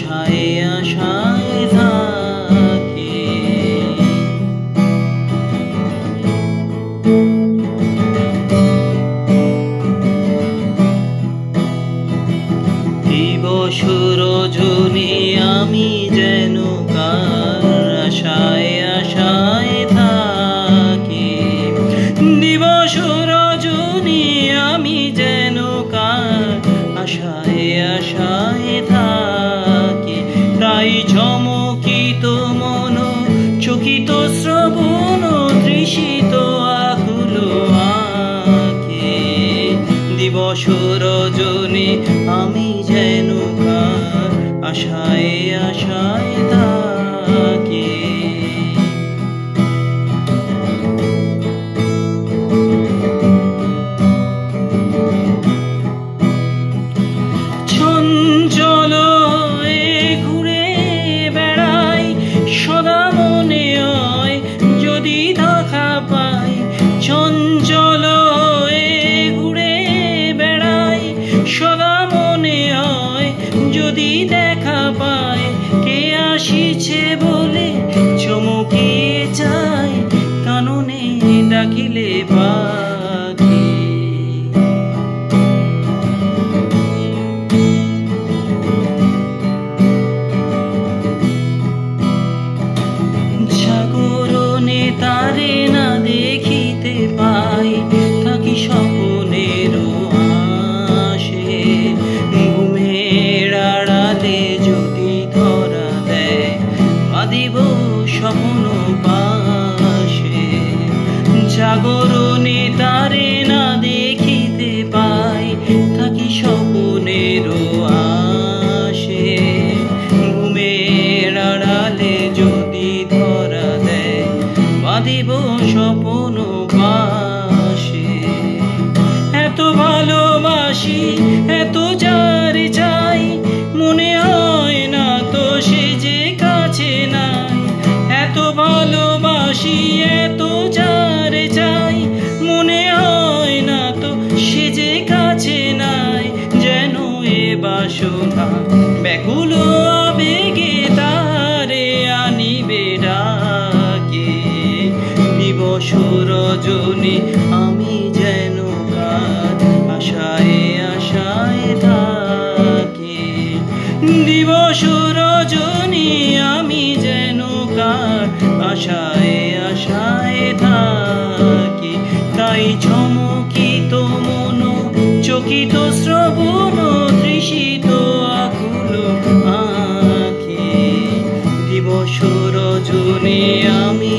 আশায় আশায় থাকি। দিবস রজনী আমি যেন কার আশায় আশায় থাকি। দিবস রজনী আমি যেন কার আশায় আশায় থাকি। তাই চমকিত মন চকিত শ্রবণ তৃষিত আকুল আঁখি। দিবস রজনী আমি যেন কার আশায় আশায় থাকি। চঞ্চল ঘুরে বেড়াই সদা মনে হয় যদি দেখা পাই। চঞ্চল ঘুরে বেড়াই সদা মনে হয় যদি দেখা পাই। কে আসিছে বলে চমকিয়ে যায় কাননে ডাকিলে পাখি। জাগরণে তারে না দেখিতে পাই থাকি স্বপ্নের আশে। ঘুমের আড়ালে যদি ধরা দেয় বাঁধিব স্বপ্ন পাশে। জাগরণে তারে না দেখিতে পাই থাকি স্বপ্নের আশে। ঘুমের আড়ালে যদি ধরা দেয় বাঁধিব স্বপ্ন পাশে। এত ভালোবাসি এত যারে চাই মনে হয় না তো সে যে কাছে নাই। এত ভালোবাসি এত যারে চাই মনে হয় না তো সে যে কাছে নাই। যেন এ বাসনা ব্যাকুল আবেগে তারে আনিবে ডাকে। দিবস রজনী আমি যেন কার আশায় আশায় থাকি। দিবস রজনী আমি যেন কার আশায় আশায় থাকি। তাই চমকিত মন চকিত শ্রবণ তৃষিত আকুল আঁখি। দিবস রজনী আমি